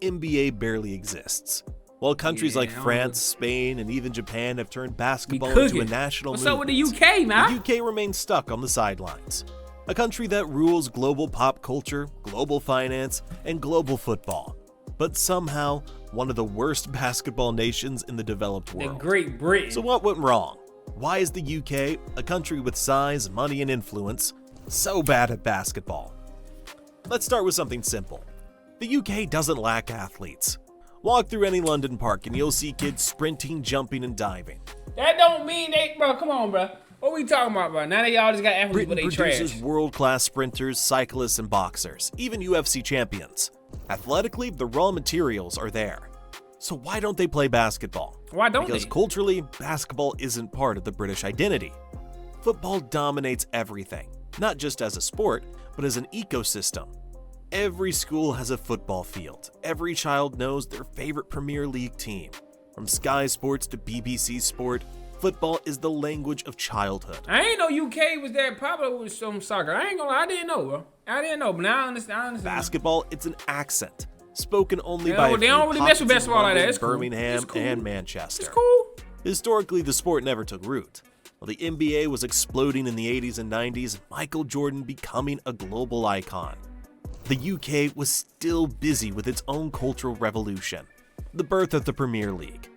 NBA barely exists. While countries like France, Spain, and even Japan have turned basketball into a national movement, what's up with the UK, man? the UK remains stuck on the sidelines. A country that rules global pop culture, global finance, and global football. But somehow, one of the worst basketball nations in the developed world. The Great Britain. So what went wrong? Why is the UK, a country with size, money, and influence, so bad at basketball? Let's start with something simple. The UK doesn't lack athletes. Walk through any London park and you'll see kids sprinting, jumping, and diving. That don't mean they, bro, come on, bro. What we talking about, bro? Now they all just got athletes, but they trash. Produces world-class sprinters, cyclists, and boxers, even UFC champions. Athletically, the raw materials are there. So why don't they play basketball? Why don't Because they? culturally, basketball isn't part of the British identity. Football dominates everything, not just as a sport, but as an ecosystem. Every school has a football field. Every child knows their favorite Premier League team. From Sky Sports to BBC Sport, football is the language of childhood. I ain't know UK was that popular with some soccer. I ain't gonna lie, I didn't know, bro. I didn't know, but now I understand. Basketball, it's an accent, spoken only by a they few don't really mess with pockets in basketball like that. London, It's cool. Birmingham, It's cool. and Manchester. It's cool. Historically, the sport never took root. While the NBA was exploding in the 80s and 90s, Michael Jordan becoming a global icon. The UK was still busy with its own cultural revolution, the birth of the Premier League.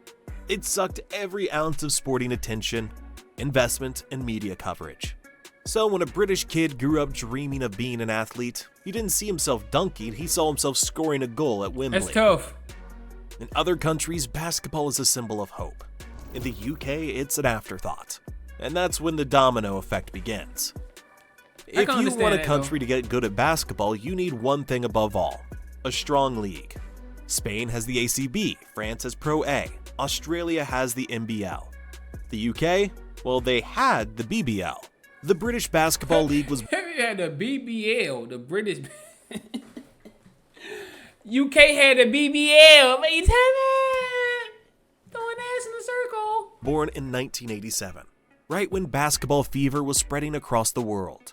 It sucked every ounce of sporting attention, investment, and media coverage. So when a British kid grew up dreaming of being an athlete, he didn't see himself dunking, he saw himself scoring a goal at Wembley. That's tough. In other countries, basketball is a symbol of hope. In the UK, it's an afterthought. And that's when the domino effect begins. If you want a country to get good at basketball, you need one thing above all: a strong league. Spain has the ACB, France has Pro A, Australia has the NBL. The UK, well, they had the BBL. The British Basketball League was... had the BBL, the British... UK had the BBL. What you telling? Throwing ass in a circle. born in 1987, right when basketball fever was spreading across the world.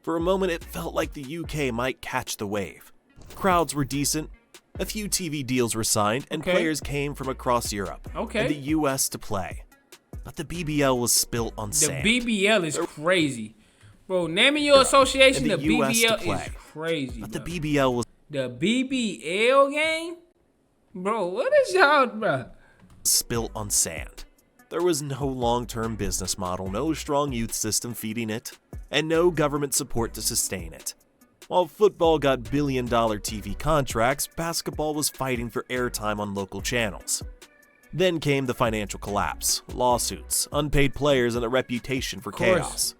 For a moment, it felt like the UK might catch the wave. Crowds were decent, a few TV deals were signed, and players came from across Europe and the US to play. But the BBL was spilt on sand. The BBL is crazy. Bro, naming your association, the BBL is crazy. But the BBL was... The BBL game? Bro, what is y'all, bro? Spilt on sand. There was no long-term business model, no strong youth system feeding it, and no government support to sustain it. While football got billion-dollar TV contracts, basketball was fighting for airtime on local channels. Then came the financial collapse, lawsuits, unpaid players, and a reputation for chaos.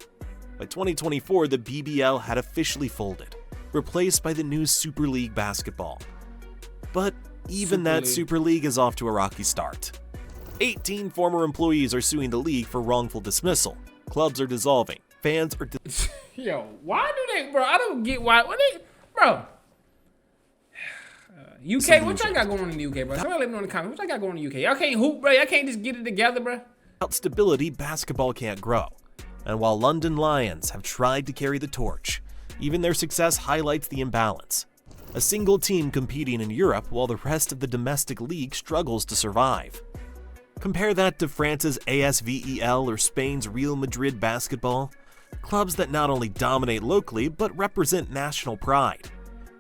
By 2024, the BBL had officially folded, replaced by the new Super League Basketball. But even that Super League is off to a rocky start. 18 former employees are suing the league for wrongful dismissal. Clubs are dissolving. Fans are... Yo, why do they, bro? I don't get why. What they, bro? UK, what y'all got going on in the UK, bro? Somebody let me know in the comments. What y'all got going on in the UK? Y'all can't hoop, bro. Y'all can't just get it together, bro. Without stability, basketball can't grow. And while London Lions have tried to carry the torch, even their success highlights the imbalance. A single team competing in Europe while the rest of the domestic league struggles to survive. Compare that to France's ASVEL or Spain's Real Madrid basketball, clubs that not only dominate locally but represent national pride.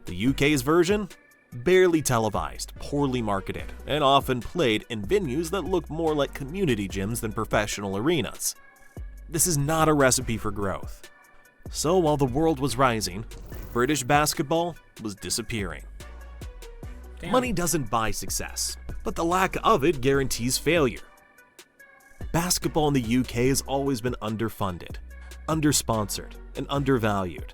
The UK's version? Barely televised, poorly marketed, and often played in venues that look more like community gyms than professional arenas. This is not a recipe for growth. So while the world was rising, British basketball was disappearing. Money doesn't buy success, but the lack of it guarantees failure. Basketball in the UK has always been underfunded, undersponsored, and undervalued.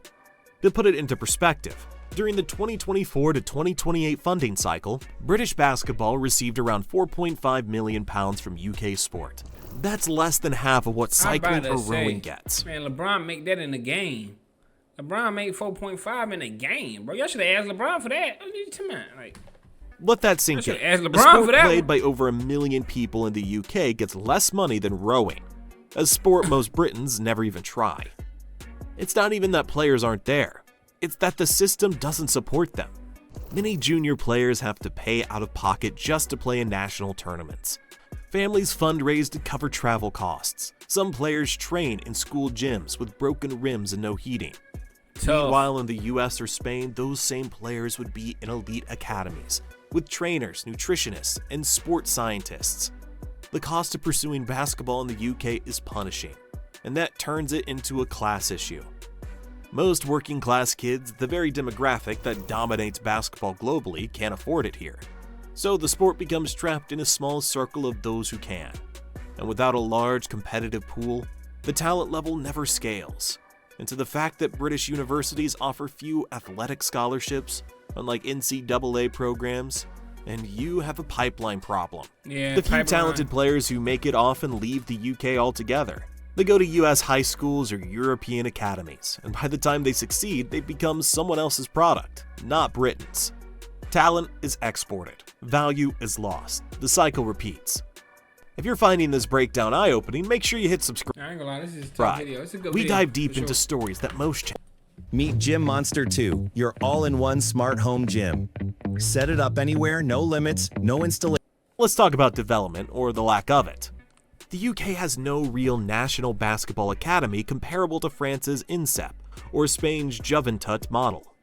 To put it into perspective, during the 2024 to 2028 funding cycle, British basketball received around £4.5 million from UK Sport. That's less than half of what cycling or rowing gets. Man, LeBron make that in the game. LeBron made 4.5 in the game, bro. Y'all should have asked LeBron for that. Let that sink in. Ask LeBron a sport for that played by over 1 million people in the UK gets less money than rowing, a sport most Britons never even try. It's not even that players aren't there. It's that the system doesn't support them. Many junior players have to pay out of pocket just to play in national tournaments. Families fundraise to cover travel costs. Some players train in school gyms with broken rims and no heating. Meanwhile, in the US or Spain, those same players would be in elite academies, with trainers, nutritionists, and sports scientists. The cost of pursuing basketball in the UK is punishing, and that turns it into a class issue. Most working class kids, the very demographic that dominates basketball globally, can't afford it here. So the sport becomes trapped in a small circle of those who can. And without a large competitive pool, the talent level never scales. And to the fact that British universities offer few athletic scholarships, unlike NCAA programs, and you have a pipeline problem. The few talented players who make it often leave the UK altogether. They go to US high schools or European academies, and by the time they succeed, they become someone else's product, not Britain's. Talent is exported, value is lost. The cycle repeats. If you're finding this breakdown eye-opening, make sure you hit subscribe. I ain't gonna lie, this is a tough video. It's a good We video, dive deep for into sure. stories that most Meet Gym Monster 2, your all-in-one smart home gym. Set it up anywhere, no limits, no installation. Let's talk about development, or the lack of it. The UK has no real national basketball academy comparable to France's INSEP or Spain's Joventut model.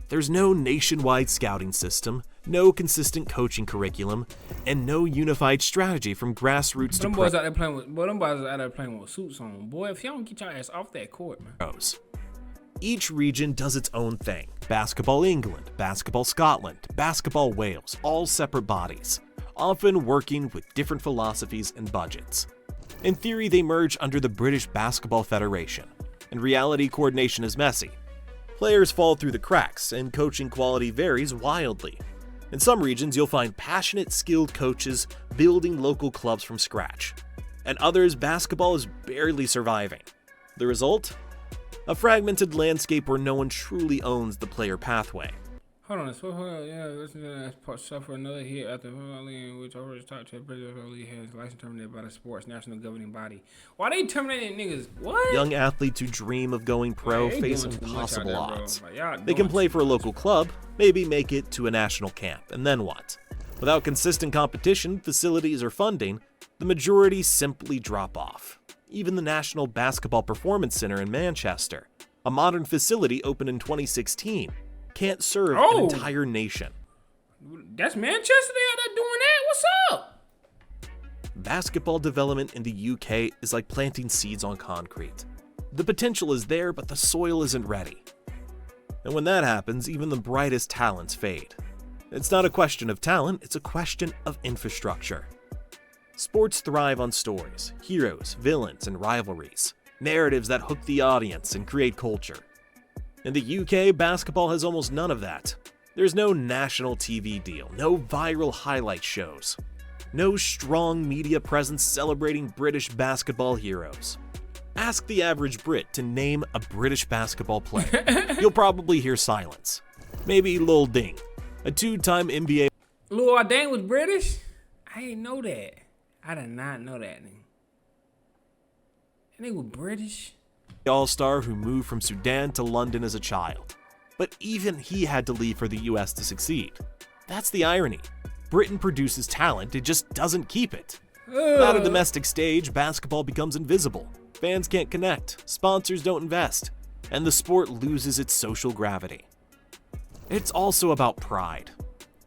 There's no nationwide scouting system, no consistent coaching curriculum, and no unified strategy from grassroots to Them boys out there playing with, boy, them boys out there playing with suits on. Boy, if y'all don't get your ass off that court, man. pros. Each region does its own thing. Basketball England, Basketball Scotland, Basketball Wales, all separate bodies, often working with different philosophies and budgets. In theory, they merge under the British Basketball Federation. In reality, coordination is messy. Players fall through the cracks, and coaching quality varies wildly. In some regions, you'll find passionate, skilled coaches building local clubs from scratch. And others, basketball is barely surviving. The result? A fragmented landscape where no one truly owns the player pathway. Hold on, yeah, listen to that part suffer another hit after in which already talked to a President League has license terminated by the sports national governing body. Why they terminating niggas? What? Young athletes who dream of going pro They face doing too much out impossible there, bro. odds. Like, y'all They can doing play too for a much. local club, maybe make it to a national camp, and then what? Without consistent competition, facilities, or funding, the majority simply drop off. Even the National Basketball Performance Center in Manchester, a modern facility opened in 2016, can't serve Oh. an entire nation. That's Manchester. They out there doing that. What's up? Basketball development in the UK is like planting seeds on concrete. The potential is there, but the soil isn't ready. And when that happens, even the brightest talents fade. It's not a question of talent, it's a question of infrastructure. Sports thrive on stories, heroes, villains, and rivalries. Narratives that hook the audience and create culture. In the UK, basketball has almost none of that. There's no national TV deal, no viral highlight shows, no strong media presence celebrating British basketball heroes. Ask the average Brit to name a British basketball player. You'll probably hear silence. Maybe Lil Ding, a two-time NBA Lil Ardain was British? I didn't know that. I did not know that. And they were British? All-star who moved from Sudan to London as a child. But even he had to leave for the US to succeed. That's the irony. Britain produces talent, it just doesn't keep it. Without a domestic stage, basketball becomes invisible. Fans can't connect, sponsors don't invest, and the sport loses its social gravity. It's also about pride.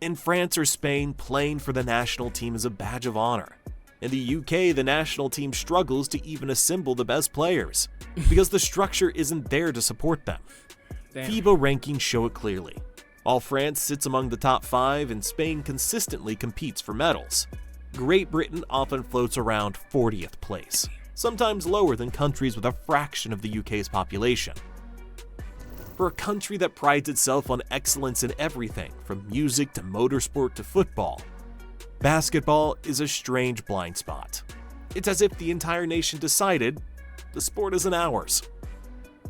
In France or Spain, playing for the national team is a badge of honor. In the UK, the national team struggles to even assemble the best players because the structure isn't there to support them. Damn. FIBA rankings show it clearly. While France sits among the top 5 and Spain consistently competes for medals, Great Britain often floats around 40th place, sometimes lower than countries with a fraction of the UK's population. For a country that prides itself on excellence in everything, from music to motorsport to football, basketball is a strange blind spot. It's as if the entire nation decided the sport isn't ours.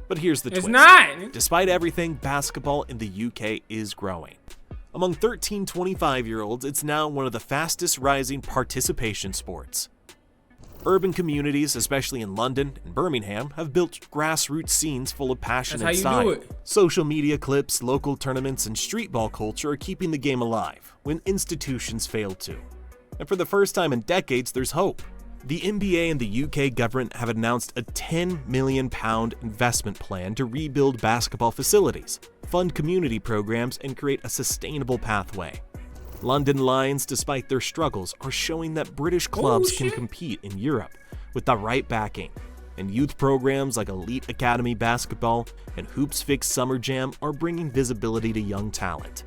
But here's the It's twist. not. Despite everything, basketball in the UK is growing. Among 13-25-year-olds, it's now one of the fastest rising participation sports. Urban communities, especially in London and Birmingham, have built grassroots scenes full of passion That's and how you style. do it. Social media clips, local tournaments, and street ball culture are keeping the game alive when institutions fail to. And for the first time in decades, there's hope. The NBA and the UK government have announced a £10 million investment plan to rebuild basketball facilities, fund community programs, and create a sustainable pathway. London Lions, despite their struggles, are showing that British clubs can shit. compete in Europe with the right backing. And youth programs like Elite Academy Basketball and Hoops Fix Summer Jam are bringing visibility to young talent.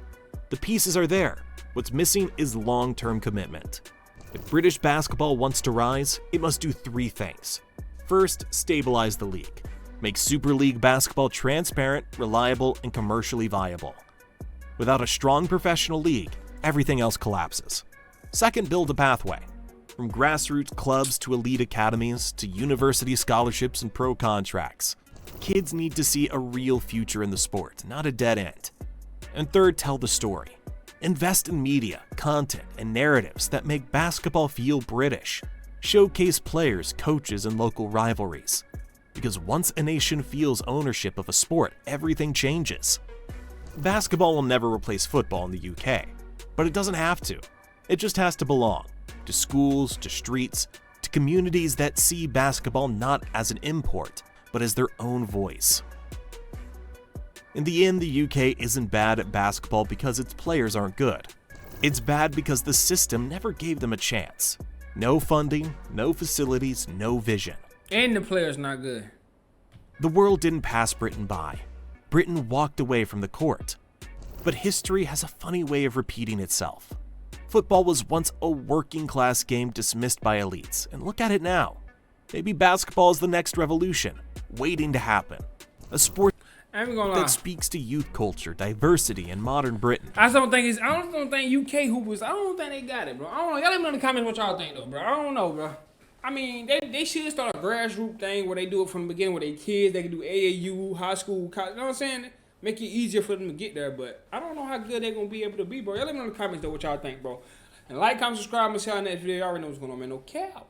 The pieces are there. What's missing is long-term commitment. If British basketball wants to rise, it must do 3 things. First, stabilize the league. Make Super League basketball transparent, reliable, and commercially viable. Without a strong professional league, everything else collapses. Second, build a pathway. From grassroots clubs to elite academies to university scholarships and pro contracts. Kids need to see a real future in the sport, not a dead end. And third, tell the story. Invest in media, content, and narratives that make basketball feel British. Showcase players, coaches, and local rivalries. Because once a nation feels ownership of a sport, everything changes. Basketball will never replace football in the UK, but it doesn't have to. It just has to belong to schools, to streets, to communities that see basketball not as an import, but as their own voice. In the end, the UK isn't bad at basketball because its players aren't good. It's bad because the system never gave them a chance. No funding, no facilities, no vision. And the player's not good. The world didn't pass Britain by. Britain walked away from the court. But history has a funny way of repeating itself. Football was once a working-class game dismissed by elites, and look at it now. Maybe basketball is the next revolution, waiting to happen. A sport I ain't gonna lie. that speaks to youth culture, diversity, and modern Britain. I just don't think UK hoopers. I don't think they got it, bro. I don't know. Y'all let me know in the comments what y'all think, though, bro. I don't know, bro. I mean, they should start a grassroots thing where they do it from the beginning with their kids. They can do AAU, high school, college. You know what I'm saying? Make it easier for them to get there. But I don't know how good they're gonna be able to be, bro. Y'all let me know in the comments though what y'all think, bro. And like, comment, subscribe, and see y'all in the next video. Y'all already know what's going on, man. No cap.